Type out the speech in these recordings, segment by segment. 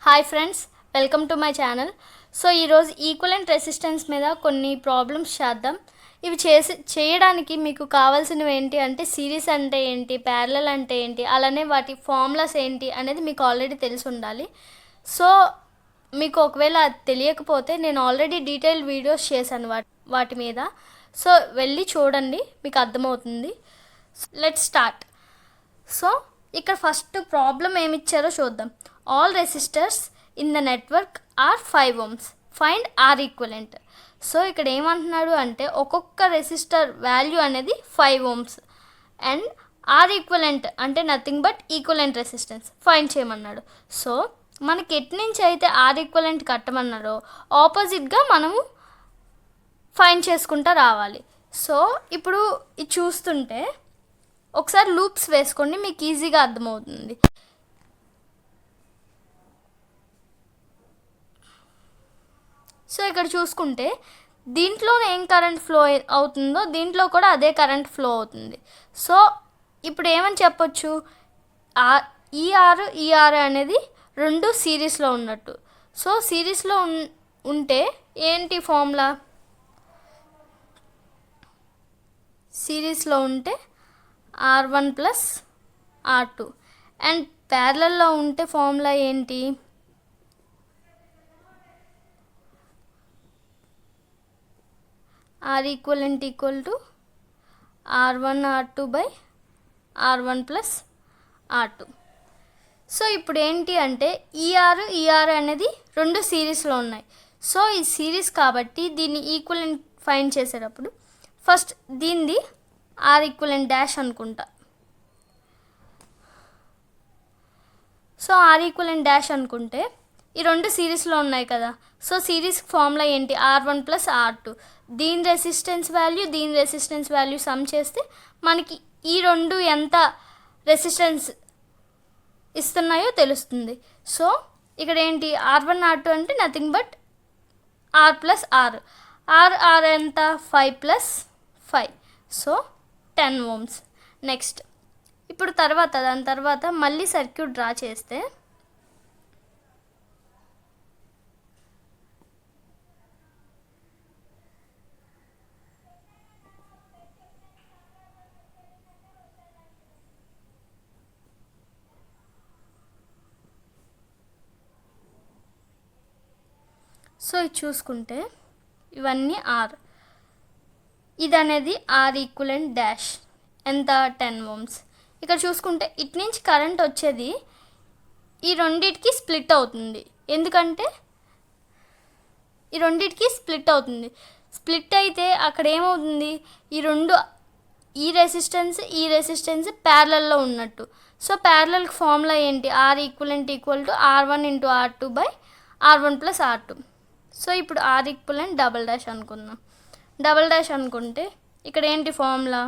Hi friends, welcome to my channel. So ఈరోజు equivalent resistance మీద కొన్ని ప్రాబ్లమ్స్ చేద్దాం. ఇవి చేయడానికి మీకు కావాల్సినవి ఏంటి అంటే సిరీస్ అంటే ఏంటి, ప్యారలల్ అంటే ఏంటి, అలానే వాటి ఫార్ములాస్ ఏంటి అనేది మీకు ఆల్రెడీ తెలిసి ఉండాలి. సో మీకు ఒకవేళ అది తెలియకపోతే నేను ఆల్రెడీ డీటెయిల్ వీడియోస్ చేశాను వాటి మీద. సో వెళ్ళి చూడండి, మీకు అర్థమవుతుంది. Let's start. సో ఇక్కడ ఫస్ట్ ప్రాబ్లం ఏమి ఇచ్చారో చూద్దాం. All resistors in the network are 5 ohms. Find R equivalent. So ఇక్కడ ఏమంటున్నాడు అంటే ఒక్కొక్క రెసిస్టర్ వాల్యూ అనేది 5 ohms అండ్ ఆర్ ఈక్వలెంట్ అంటే nothing but equivalent resistance find చేయమన్నాడు. సో మనకి ఎటు నుంచి అయితే ఆర్ ఈక్వలెంట్ కట్టమన్నారో ఆపోజిట్గా మనము ఫైండ్ చేసుకుంటూ రావాలి. సో ఇప్పుడు ఇది చూస్తుంటే ఒకసారి లూప్స్ వేసుకోండి, మీకు ఈజీగా అర్థమవుతుంది. సో ఇక్కడ చూసుకుంటే దీంట్లో ఏం కరెంట్ ఫ్లో అవుతుందో దీంట్లో కూడా అదే కరెంట్ ఫ్లో అవుతుంది. సో ఇప్పుడు ఏమని చెప్పొచ్చు, ఈఆర్ అనేది రెండు సిరీస్లో ఉన్నట్టు. సో సిరీస్లో ఉంటే ఏంటి ఫార్ములా, సిరీస్లో ఉంటే R1 ప్లస్ R2 అండ్ ప్యారలల్లో ఉంటే ఫార్ములా ఏంటి, R equivalent equal to R1 R2 by R1 plus R2. So ఇప్పుడు ఏంటి అంటే ఈఆర్ అనేది రెండు సిరీస్లో ఉన్నాయి. సో ఈ సిరీస్ కాబట్టి దీన్ని ఈక్వలెంట్ ఫైండ్ చేసేటప్పుడు ఫస్ట్ దీనిది ఆర్ ఈక్వలెంట్ డాష్ అనుకుంటా. సో ఆర్ ఈక్వలెంట్ డాష్ అనుకుంటే ఈ రెండు సిరీస్లో ఉన్నాయి కదా. సో సిరీస్ ఫార్ములా ఏంటి, R1 ప్లస్ R2. దీని రెసిస్టెన్స్ వాల్యూ సమ్ చేస్తే మనకి ఈ రెండు ఎంత రెసిస్టెన్స్ ఇస్తున్నాయో తెలుస్తుంది. సో ఇక్కడ ఏంటి R1 R2 అంటే nothing but R plus R ఎంత 5 ప్లస్ 5. So 10 ohms. నెక్స్ట్ ఇప్పుడు దాని తర్వాత మళ్ళీ సర్క్యూట్ డ్రా చేస్తే సో ఇది చూసుకుంటే ఇవన్నీ ఆర్, ఇది అనేది ఆర్ ఈక్వలెంట్ డాష్ ఎంత 10 ohms. ఇక్కడ చూసుకుంటే ఇటు నుంచి కరెంట్ వచ్చేది ఈ రెండిటికి స్ప్లిట్ అవుతుంది. ఎందుకంటే ఈ రెండిటికి స్ప్లిట్ అవుతుంది. స్ప్లిట్ అయితే అక్కడ ఏమవుతుంది, ఈ రెసిస్టెన్స్ ప్యారలల్లో ఉన్నట్టు. సో ప్యారలల్ ఫార్ములా ఏంటి, R equivalent equal to R1 into R2 by R1 plus R2. So ఇప్పుడు ఆర్ ఈక్వలెంట్ డబల్ డాష్ అనుకుందాం. డబల్ డాష్ అనుకుంటే ఇక్కడ ఏంటి formula,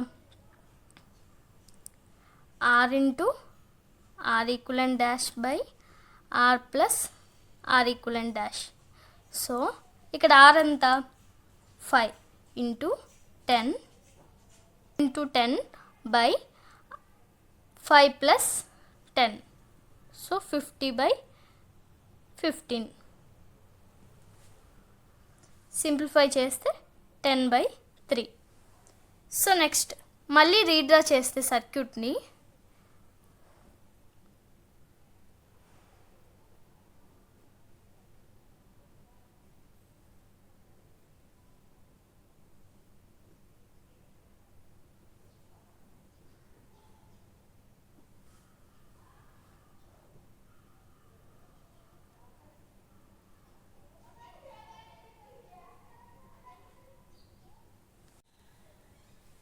R into R equivalent dash by R plus R equivalent dash. So ఇక్కడ R ఎంత 5 into 10 by 5 plus 10. So 50 by 15. Simplify చేస్తే 10/3. So next మళ్ళీ redraw చేస్తే సర్క్యూట్ని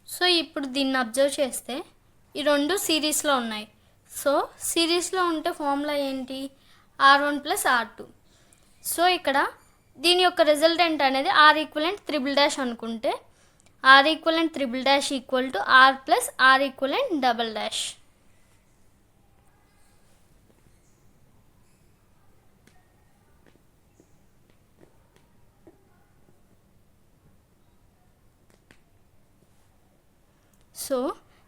సో ఇప్పుడు దీన్ని అబ్జర్వ్ చేస్తే ఈ రెండు సిరీస్లో ఉన్నాయి. సో సిరీస్లో ఉంటే ఫార్ములా ఏంటి, R1 ప్లస్ R2. సో ఇక్కడ దీని యొక్క రిజల్టెంట్ అనేది ఆర్ ఈక్వలెంట్ త్రిబుల్ డాష్ అనుకుంటే R equivalent triple dash equal to R plus R equivalent double dash. So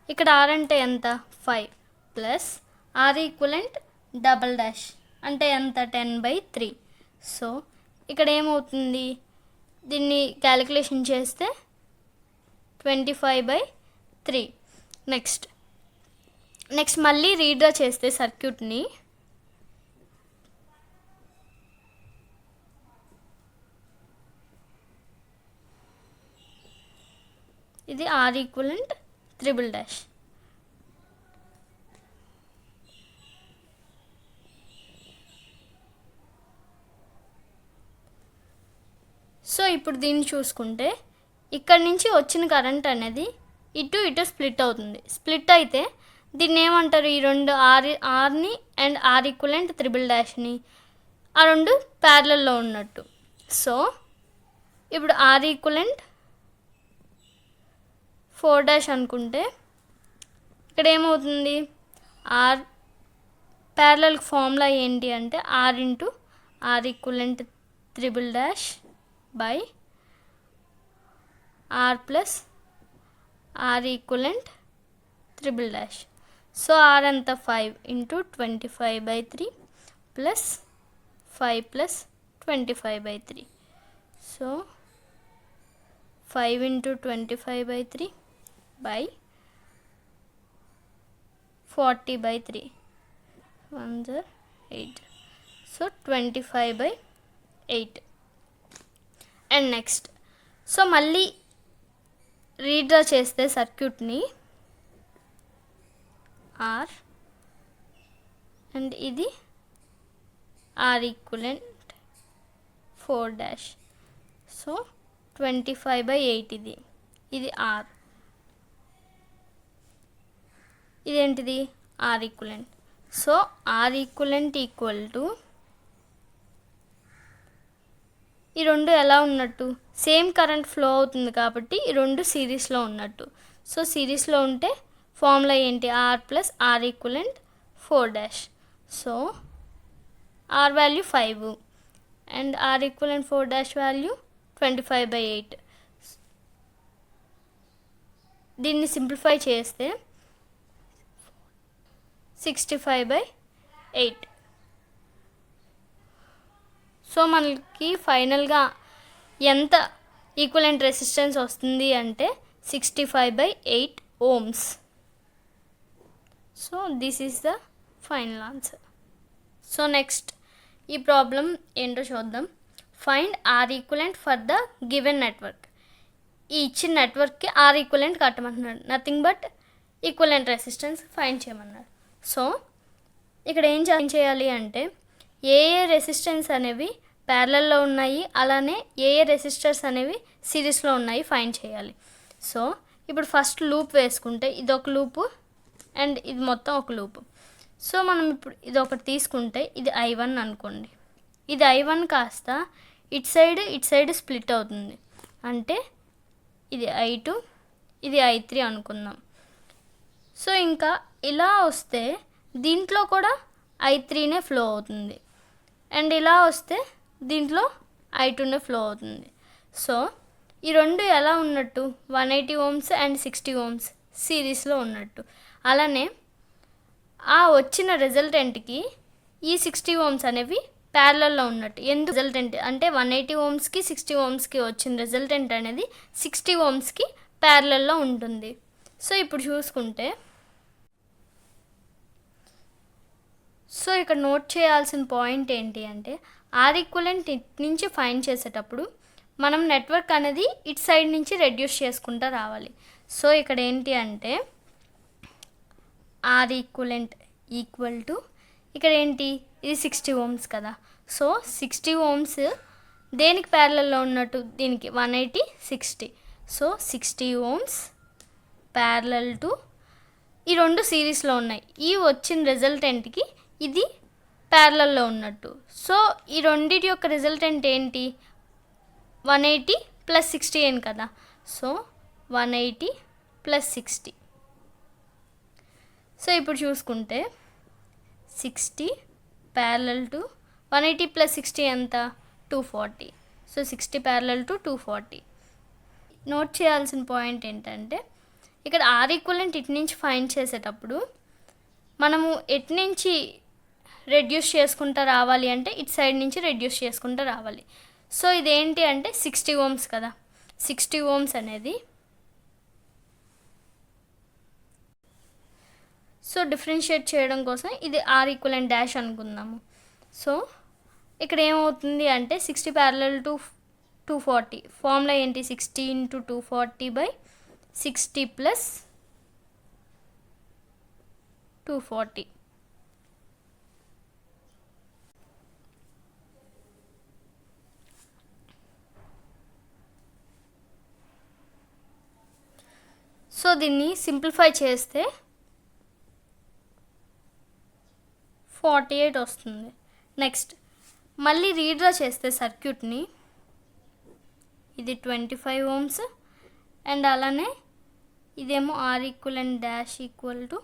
ఇక్కడ ఆర్ అంటే ఎంత 5 plus R equivalent double dash అంటే ఎంత 10/3. సో ఇక్కడ ఏమవుతుంది, దీన్ని క్యాలిక్యులేషన్ చేస్తే 25/3. నెక్స్ట్ మళ్ళీ రీడ్రా చేస్తే సర్క్యూట్ని ఇది R equivalent triple dash. So ఇప్పుడు దీన్ని చూసుకుంటే ఇక్కడ నుంచి వచ్చిన కరెంట్ అనేది ఇటు స్ప్లిట్ అవుతుంది. స్ప్లిట్ అయితే దీన్ని ఏమంటారు, ఈ రెండు ఆర్ని అండ్ R ఈక్వలెంట్ ట్రిపుల్ డాష్ని ఆ రెండు ప్యారలల్లో ఉన్నట్టు. సో ఇప్పుడు R ఈక్వలెంట్ 4 అనుకుంటే ఇక్కడ ఏమవుతుంది, ఆర్ ప్యారలల్ ఫార్ములా ఏంటి అంటే R equivalent triple dash by R equivalent triple dash. So R అంతా 5 × 25/3 plus 5 + 25/3. So 5 × 25/3 by 40/3 1 8. So 25/8. And next so మళ్ళీ రీడ్రా చేస్తే సర్క్యూట్ని R అండ్ ఇది R ఈక్వలెంట్ 4 సో 25/8. ఇది R, ఇదేంటిది R equivalent. So R equivalent equal to ఈ రెండు ఎలా ఉన్నట్టు, సేమ్ కరెంట్ ఫ్లో అవుతుంది కాబట్టి ఈ రెండు సిరీస్లో ఉన్నట్టు. సో సిరీస్లో ఉంటే ఫార్ములా ఏంటి, R + R equivalent 4 so R value 5 and R equivalent 4 value 25/8. దీన్ని సింప్లిఫై చేస్తే 65/8. సో మనకి ఫైనల్గా ఎంత ఈక్వలెంట్ రెసిస్టెన్స్ వస్తుంది అంటే 65/8 ohms. So this is the final answer. So next ఈ ప్రాబ్లం ఏంటో చూద్దాం. Find R equivalent for the given network. ఈ ఇచ్చిన నెట్వర్క్కి R ఈక్వలెంట్ కట్టమంటున్నాడు, nothing but equivalent resistance find చేయమన్నాడు. సో ఇక్కడ ఏం చేయాలి అంటే ఏ రెసిస్టెన్స్ అనేవి ప్యారలల్లో ఉన్నాయి, అలానే ఏ రెసిస్టర్స్ అనేవి సిరీస్లో ఉన్నాయి ఫైండ్ చేయాలి. సో ఇప్పుడు ఫస్ట్ లూప్ వేసుకుంటే ఇది ఒక లూపు అండ్ ఇది మొత్తం ఒక లూపు. సో మనం ఇప్పుడు ఇది ఒకటి తీసుకుంటే ఇది I1 అనుకోండి. ఇది I1 కాస్త ఇటు సైడ్ స్ప్లిట్ అవుతుంది, అంటే ఇది I2 ఇది I3 అనుకుందాం. సో ఇంకా ఇలా వస్తే దీంట్లో కూడా I3నే ఫ్లో అవుతుంది అండ్ ఇలా వస్తే దీంట్లో I2నే ఫ్లో అవుతుంది. సో ఈ రెండు ఎలా ఉన్నట్టు 180 ohms అండ్ 60 ohms సిరీస్లో ఉన్నట్టు. అలానే ఆ వచ్చిన రిజల్టెంట్కి ఈ 60 ohms అనేవి ప్యారలల్లో ఉన్నట్టు. ఎందుకు రిజల్టెంట్ అంటే 180 ohmsకి 60 ohmsకి వచ్చిన రిజల్టెంట్ అనేది 60 ohmsకి ప్యారలల్లో ఉంటుంది. సో ఇప్పుడు చూసుకుంటే సో ఇక్కడ నోట్ చేయాల్సిన పాయింట్ ఏంటి అంటే R ఈక్వలెంట్ ఇటు నుంచి ఫైండ్ చేసేటప్పుడు మనం నెట్వర్క్ అనేది ఇటు సైడ్ నుంచి రెడ్యూస్ చేసుకుంటూ రావాలి. సో ఇక్కడ ఏంటి అంటే R ఈక్వలెంట్ ఈక్వల్ టు ఇక్కడ ఏంటి ఇది 60 ohms కదా. సో 60 ohms దేనికి ప్యారలల్లో ఉన్నట్టు, దీనికి 180 60. సో 60 ohms ప్యారలల్ టు ఈ రెండు సిరీస్లో ఉన్నాయి. ఈ వచ్చిన రిజల్టెంట్కి ఇది ప్యారలల్లో ఉన్నట్టు. సో ఈ రెండిటి యొక్క రిజల్టెంట్ ఏంటి 180 + 60 అని కదా. సో 180 + 60. సో ఇప్పుడు చూసుకుంటే 60 ప్యారలల్ టు 180 + 60 ఎంత 240. So 60 parallel to 240. నోట్ చేయాల్సిన పాయింట్ ఏంటంటే ఇక్కడ R ఈక్వలెంట్ ఇటు నుంచి ఫైండ్ చేసేటప్పుడు మనము ఎటు నుంచి రెడ్యూస్ చేసుకుంటూ రావాలి అంటే ఇటు సైడ్ నుంచి రెడ్యూస్ చేసుకుంటూ రావాలి. సో ఇదేంటి అంటే 60 ఓమ్స్ కదా. 60 ఓమ్స్ అనేది సో డిఫరెన్షియేట్ చేయడం కోసం ఇది ఆర్ ఈక్వలెంట్ డాష్ అనుకుందాము. సో ఇక్కడ ఏమవుతుంది అంటే 60 ప్యారలల్ టు 240 ఫార్ములా ఏంటి, 60 × 240/60 + 240. సో దీన్ని సింప్లిఫై చేస్తే 48 వస్తుంది. నెక్స్ట్ మళ్ళీ రీడ్రా చేస్తే సర్క్యూట్ని ఇది 25 ఓమ్స్ అండ్ అలానే ఇదేమో R equivalent dash equal to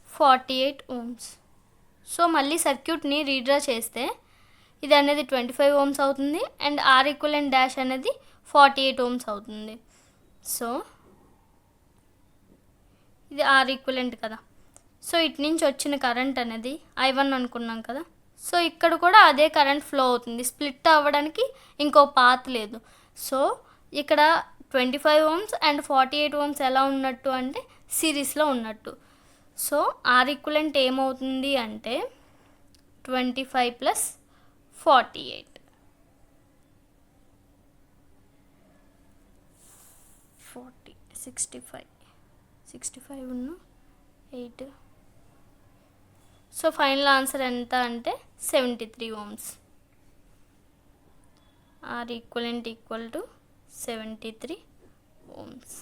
48 ohms. So మళ్ళీ సర్క్యూట్ని రీడ్రా చేస్తే ఇది అనేది 25 ఓమ్స్ అవుతుంది అండ్ ఆర్ ఈక్వలెంట్ డాష్ అనేది 48 ఓమ్స్ అవుతుంది. సో ఇది ఆర్ ఈక్వలెంట్ కదా. సో ఇటు నుంచి వచ్చిన కరెంట్ అనేది I1 అనుకున్నాం కదా. సో ఇక్కడ కూడా అదే కరెంట్ ఫ్లో అవుతుంది, స్ప్లిట్ అవ్వడానికి ఇంకో పాత్ లేదు. సో ఇక్కడ 25 ఓమ్స్ అండ్ 48 ఓమ్స్ ఎలా ఉన్నట్టు అంటే సిరీస్లో ఉన్నట్టు. సో ఆర్ ఈక్వలెంట్ ఏమవుతుంది అంటే 25 + 48 40 65 ఉన్న 8. సో ఫైనల్ ఆన్సర్ ఎంత అంటే 73 ohms. R equivalent equal to 73 Ohm's.